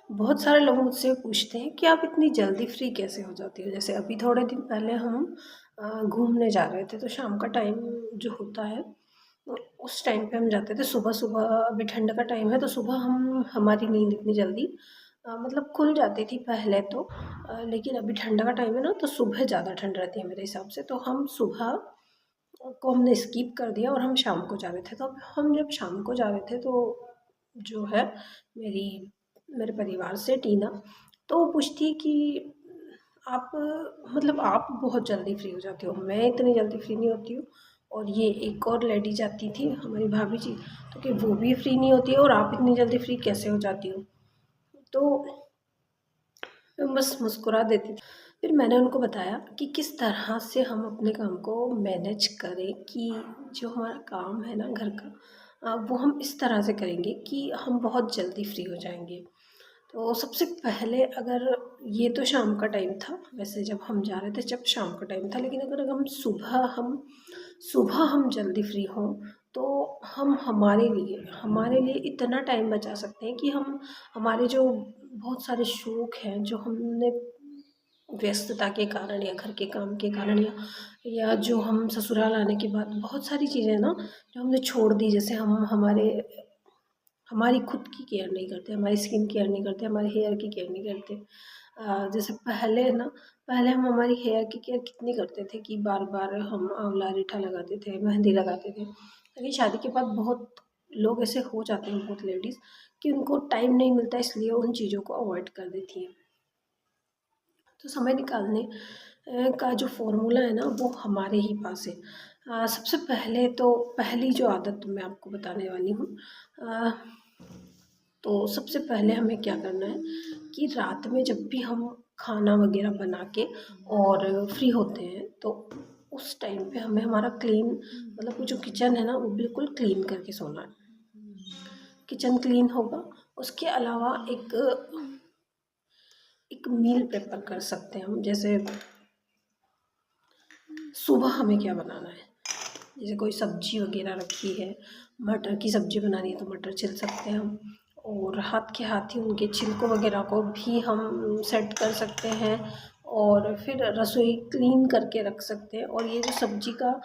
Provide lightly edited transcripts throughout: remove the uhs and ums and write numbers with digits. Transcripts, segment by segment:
बहुत सारे लोग मुझसे पूछते हैं कि आप इतनी जल्दी फ्री कैसे हो जाती हो? जैसे अभी थोड़े दिन पहले हम घूमने जा रहे थे, तो शाम का टाइम जो होता है उस टाइम पे हम जाते थे। सुबह-सुबह अभी ठंड का टाइम है, तो सुबह हम हमारी नींद इतनी जल्दी मतलब खुल जाती थी पहले तो, लेकिन अभी ठंड का टाइम है ना, तो सुबह ज़्यादा ठंड रहती है मेरे हिसाब से, तो हम सुबह को हमने स्किप कर दिया और हम शाम को जा रहे थे। तो अब हम जब शाम को जा रहे थे, तो जो है मेरी मेरे परिवार से टीना, तो वो पूछती है कि आप मतलब आप बहुत जल्दी फ्री हो जाती हो, मैं इतनी जल्दी फ्री नहीं होती हूँ। और ये एक और लेडी जाती थी हमारी भाभी जी, तो कि वो भी फ्री नहीं होती है और आप इतनी जल्दी फ्री कैसे हो जाती हो? तो मैं बस मुस्कुरा देती थी। फिर मैंने उनको बताया कि किस तरह से हम अपने काम को मैनेज करें कि जो हमारा काम है ना घर का, वो हम इस तरह से करेंगे कि हम बहुत जल्दी फ्री हो जाएँगे। तो सबसे पहले अगर ये तो शाम का टाइम था, वैसे जब हम जा रहे थे जब शाम का टाइम था, लेकिन अगर हम सुबह हम जल्दी फ्री हों, तो हम हमारे लिए इतना टाइम बचा सकते हैं कि हम हमारे जो बहुत सारे शौक हैं जो हमने व्यस्तता के कारण या घर के काम के कारण या जो हम ससुराल आने के बाद बहुत सारी चीज़ें ना जो हमने छोड़ दी, जैसे हम हमारी खुद की केयर नहीं करते, हमारी स्किन केयर नहीं करते, हमारे हेयर की केयर नहीं करते। जैसे पहले हम हमारी हेयर की केयर कितनी करते थे कि बार-बार हम आंवला रीठा लगाते थे, मेहंदी लगाते थे। लेकिन शादी के बाद बहुत लोग ऐसे हो जाते हैं, बहुत लेडीज़, कि उनको टाइम नहीं मिलता, इसलिए उन चीज़ों को अवॉइड कर देती हैं। तो समय निकालने का जो फ़ॉर्मूला है ना, वो हमारे ही पास है। सबसे पहले तो पहली जो आदत मैं आपको बताने वाली हूँ, अ, तो सबसे पहले हमें क्या करना है कि रात में जब भी हम खाना वगैरह बना के और फ्री होते हैं, तो उस टाइम पे हमें हमारा क्लीन मतलब वो जो किचन है ना, वो बिल्कुल क्लीन करके सोना है। किचन क्लीन होगा, उसके अलावा एक एक मील प्रेपर कर सकते हैं हम। जैसे सुबह हमें क्या बनाना है, जैसे कोई सब्जी वगैरह रखी है, मटर की सब्जी बनानी है तो मटर छिल सकते हैं हम, और हाथ के हाथ ही उनके छिलकों वगैरह को भी हम सेट कर सकते हैं, और फिर रसोई क्लीन करके रख सकते हैं। और ये जो सब्जी का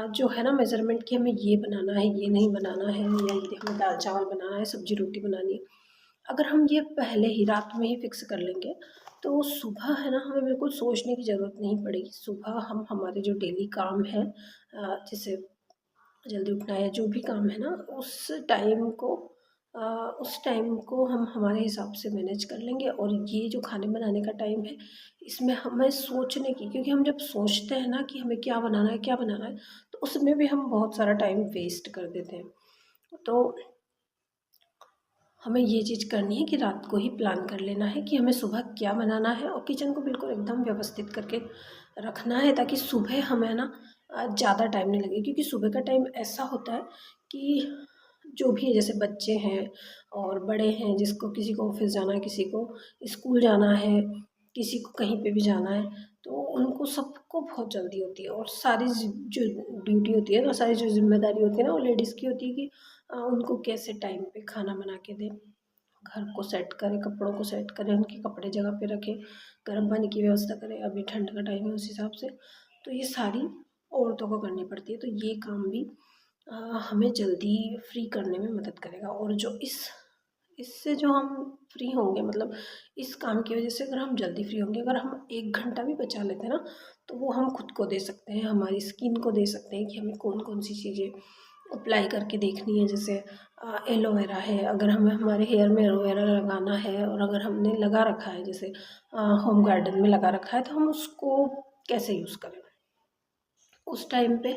जो है ना मेज़रमेंट कि हमें ये बनाना है, ये नहीं बनाना है, या ये हमें दाल चावल बनाना है, सब्जी रोटी बनानी है, अगर हम ये पहले ही रात में ही फिक्स कर लेंगे, तो सुबह है ना हमें बिल्कुल सोचने की ज़रूरत नहीं पड़ेगी। सुबह हम हमारे जो डेली काम है, जैसे जल्दी उठना है, जो भी काम है ना, अ, उस टाइम को हम हमारे हिसाब से मैनेज कर लेंगे। और ये जो खाने बनाने का टाइम है, इसमें हमें सोचने की, क्योंकि हम जब सोचते हैं ना कि हमें क्या बनाना है, तो उसमें भी हम बहुत सारा टाइम वेस्ट कर देते हैं। तो हमें ये चीज़ करनी है कि रात को ही प्लान कर लेना है कि हमें सुबह क्या बनाना है, और किचन को बिल्कुल एकदम व्यवस्थित करके रखना है, ताकि सुबह हमें ना ज़्यादा टाइम नहीं लगे। क्योंकि सुबह का टाइम ऐसा होता है कि जो भी है, जैसे बच्चे हैं और बड़े हैं, जिसको किसी को ऑफिस जाना है, किसी को स्कूल जाना है, किसी को कहीं पे भी जाना है, तो उनको सबको बहुत जल्दी होती है। और सारी जो ड्यूटी होती है ना, सारी जो जिम्मेदारी होती है ना, वो लेडीज़ की होती है कि उनको कैसे टाइम पे खाना बना के दें, घर को सेट करें, कपड़ों को सेट करें, उनके कपड़े जगह पे रखें, गर्म पानी की व्यवस्था करें। अभी ठंड का टाइम है, उस हिसाब से तो ये सारी औरतों को करनी पड़ती है। तो ये काम भी अ, हमें जल्दी फ्री करने में मदद करेगा। और जो इससे जो हम फ्री होंगे, मतलब इस काम की वजह से अगर हम जल्दी फ्री होंगे, अगर हम 1 घंटा भी बचा लेते हैं ना, तो वो हम खुद को दे सकते हैं, हमारी स्किन को दे सकते हैं कि हमें कौन-कौन सी चीज़ें अप्लाई करके देखनी है। जैसे एलोवेरा है, अगर हमें हमारे हेयर में एलोवेरा लगाना है और अगर हमने लगा रखा है, जैसे होम गार्डन में लगा रखा है, तो हम उसको कैसे यूज़ करें? उस टाइम पे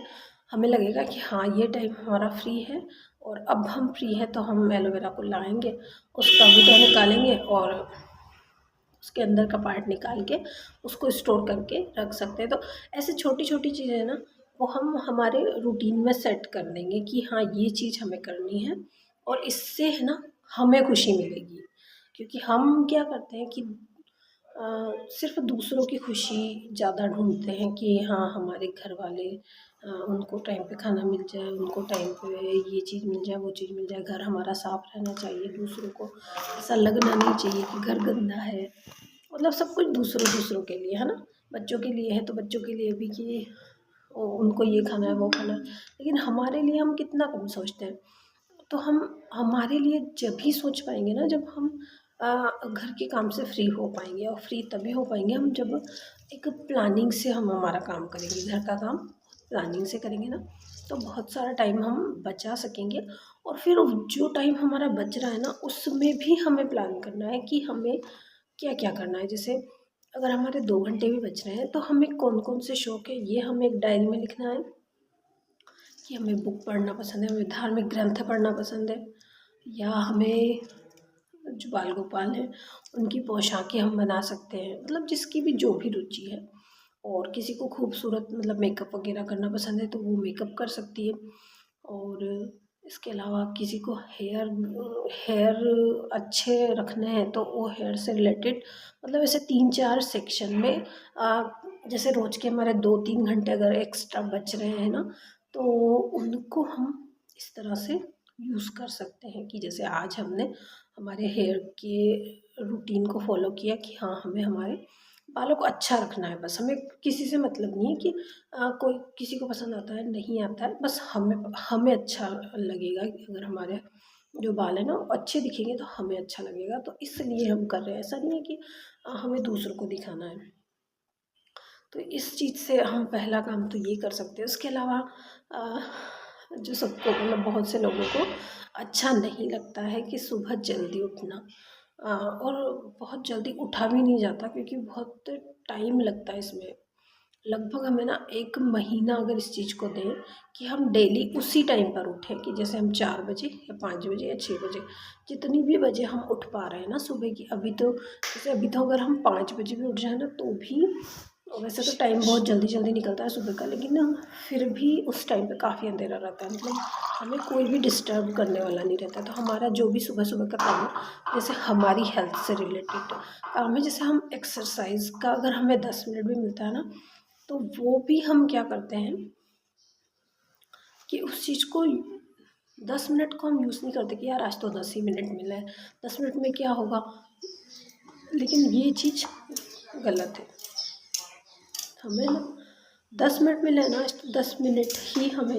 हमें लगेगा कि हाँ, ये टाइम हमारा फ्री है और अब हम फ्री हैं, तो हम एलोवेरा को लाएँगे, उसका गूदा निकालेंगे और उसके अंदर का पार्ट निकाल के उसको स्टोर करके रख सकते हैं। तो ऐसे छोटी-छोटी चीज़ें हैं ना, वो हम हमारे रूटीन में सेट कर देंगे कि हाँ, ये चीज़ हमें करनी है, और इससे है ना हमें खुशी मिलेगी। क्योंकि हम क्या करते हैं कि सिर्फ़ दूसरों की खुशी ज़्यादा ढूँढते हैं कि हाँ, हमारे घर वाले उनको टाइम पे खाना मिल जाए, उनको टाइम पे ये चीज़ मिल जाए, वो चीज़ मिल जाए। घर हमारा साफ़ रहना चाहिए, दूसरों को ऐसा लगना नहीं चाहिए कि घर गंदा है। मतलब सब कुछ दूसरों दूसरों के लिए है ना। बच्चों के लिए है तो बच्चों के लिए भी कि उनको ये खाना है, वो खाना है। लेकिन हमारे लिए हम कितना कम सोचते हैं। तो हम हमारे लिए जब भी सोच पाएंगे ना, जब हम घर के काम से फ्री हो पाएंगे। और फ्री तभी हो पाएंगे हम जब एक प्लानिंग से हम हमारा काम करेंगे। घर का काम प्लानिंग से करेंगे ना, तो बहुत सारा टाइम हम बचा सकेंगे। और फिर जो टाइम हमारा बच रहा है ना, उसमें भी हमें प्लान करना है कि हमें क्या क्या करना है। जैसे अगर हमारे 2 घंटे भी बच रहे हैं तो हमें कौन कौन से शौक है, ये हमें एक डायरी में लिखना है। कि हमें बुक पढ़ना पसंद है, हमें धार्मिक ग्रंथ पढ़ना पसंद है, या हमें जो बाल गोपाल हैं उनकी पोशाकें हम बना सकते हैं। मतलब जिसकी भी जो भी रुचि है। और किसी को खूबसूरत मतलब मेकअप वगैरह करना पसंद है तो वो मेकअप कर सकती है। और इसके अलावा किसी को हेयर हेयर अच्छे रखने हैं तो वो हेयर से रिलेटेड मतलब ऐसे 3-4 सेक्शन में जैसे रोज के हमारे 2-3 घंटे अगर एक्स्ट्रा बच रहे हैं ना, तो उनको हम इस तरह से यूज़ कर सकते हैं कि जैसे आज हमने हमारे हेयर के रूटीन को फॉलो किया कि हाँ, हमें हमारे बालों को अच्छा रखना है। बस हमें किसी से मतलब नहीं है कि कोई किसी को पसंद आता है नहीं आता है, बस हमें हमें अच्छा लगेगा कि अगर हमारे जो बाल है ना वो अच्छे दिखेंगे तो हमें अच्छा लगेगा। तो इसलिए हम कर रहे हैं, ऐसा नहीं है कि हमें दूसरों को दिखाना है। तो इस चीज़ से हम पहला काम तो ये कर सकते हैं। उसके अलावा अ, जो सबको मतलब बहुत से लोगों को अच्छा नहीं लगता है कि सुबह जल्दी उठना। और बहुत जल्दी उठा भी नहीं जाता क्योंकि बहुत टाइम लगता है इसमें। लगभग हमें ना 1 महीना अगर इस चीज़ को दें कि हम डेली उसी टाइम पर उठें कि जैसे हम 4 बजे या 5 बजे या 6 बजे, जितनी भी बजे हम उठ पा रहे हैं ना सुबह की। अभी तो अगर हम 5 बजे भी उठ जाए ना तो भी वैसे तो टाइम बहुत जल्दी जल्दी निकलता है सुबह का, लेकिन ना फिर भी उस टाइम पे काफ़ी अंधेरा रहता है। मतलब हमें कोई भी डिस्टर्ब करने वाला नहीं रहता। तो हमारा जो भी सुबह सुबह का काम है, जैसे हमारी हेल्थ से रिलेटेड काम है, जैसे हम एक्सरसाइज का अगर हमें 10 मिनट भी मिलता है ना, तो वो भी हम क्या करते हैं कि उस चीज़ को 10 मिनट को हम यूज़ नहीं करते कि यार आज तो 10 ही मिनट मिला है, 10 मिनट में क्या होगा। लेकिन ये चीज़ गलत है। हमें ना 10 मिनट मिले ना, तो 10 मिनट ही हमें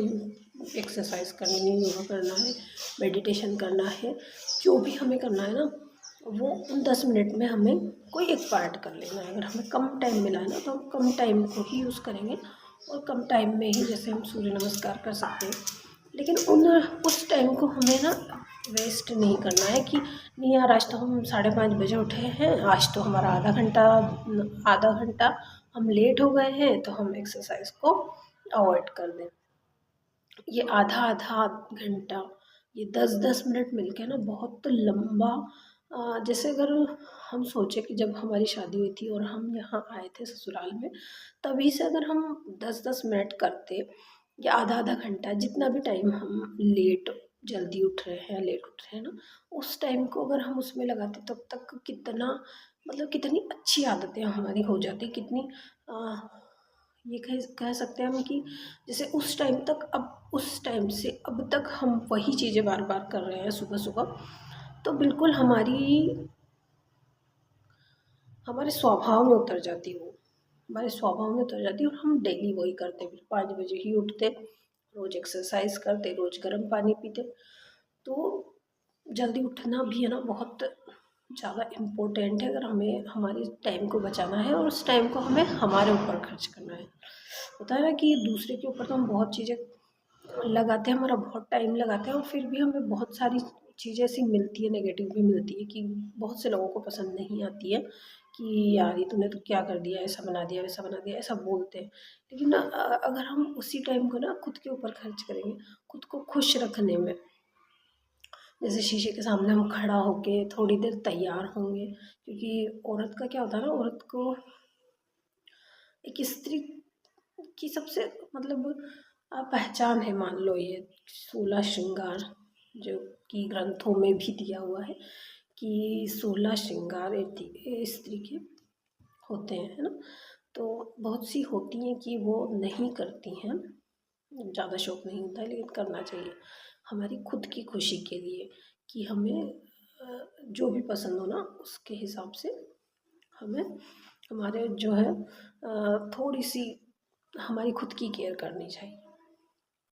एक्सरसाइज करनी है, योगा करना है, मेडिटेशन करना है। जो भी हमें करना है ना, वो उन 10 मिनट में हमें कोई एक पार्ट कर लेना है। अगर हमें कम टाइम मिला है ना तो हम कम टाइम को ही यूज़ करेंगे। और कम टाइम में ही जैसे हम सूर्य नमस्कार कर सकते हैं। लेकिन उस टाइम को हमें ना वेस्ट नहीं करना है कि नहीं यार आज तो हम 5:30 बजे उठे हैं, आज तो हमारा आधा घंटा हम लेट हो गए हैं तो हम एक्सरसाइज को अवॉइड कर दें। ये आधा आधा घंटा, ये 10-10 मिनट मिलके ना बहुत लंबा जैसे अगर हम सोचे कि जब हमारी शादी हुई थी और हम यहाँ आए थे ससुराल में, तभी से अगर हम 10-10 मिनट करते या आधा आधा घंटा, जितना भी टाइम हम जल्दी उठ रहे हैं लेट उठ रहे हैं ना, उस टाइम को अगर हम उसमें लगाते तब तक कितना मतलब कितनी अच्छी आदतें हमारी हो जाती। कितनी ये कह सकते हैं हम कि जैसे उस टाइम से अब तक हम वही चीज़ें बार बार कर रहे हैं सुबह सुबह, तो बिल्कुल हमारे स्वभाव में उतर जाती है वो। हमारे स्वभाव में उतर जाती है और हम डेली वही करते, फिर 5 बजे ही उठते, रोज एक्सरसाइज करते, रोज गर्म पानी पीते। तो जल्दी उठना भी है ना बहुत ज़्यादा इम्पोर्टेंट है अगर हमें हमारे टाइम को बचाना है और उस टाइम को हमें हमारे ऊपर खर्च करना है। होता है ना कि दूसरे के ऊपर तो हम बहुत चीज़ें लगाते हैं, हमारा बहुत टाइम लगाते हैं और फिर भी हमें बहुत सारी चीज़ें ऐसी मिलती है, नेगेटिव भी मिलती है कि बहुत से लोगों को पसंद नहीं आती है कि यार ये तूने तो क्या कर दिया, ऐसा बना दिया, वैसा बना दिया, ऐसा बोलते हैं। लेकिन अगर हम उसी टाइम को ना खुद के ऊपर खर्च करेंगे, खुद को खुश रखने में, जैसे शीशे के सामने हम खड़ा होके थोड़ी देर तैयार होंगे। क्योंकि औरत का क्या होता है ना, औरत को एक स्त्री की सबसे मतलब पहचान है, मान लो ये 16 श्रृंगार जो कि ग्रंथों में भी दिया हुआ है कि 16 श्रृंगार स्त्री के होते हैं, है ना। तो बहुत सी होती हैं कि वो नहीं करती हैं, ज़्यादा शौक नहीं होता है, लेकिन करना चाहिए हमारी खुद की खुशी के लिए, कि हमें जो भी पसंद हो ना उसके हिसाब से हमें हमारे जो है थोड़ी सी हमारी खुद की केयर करनी चाहिए।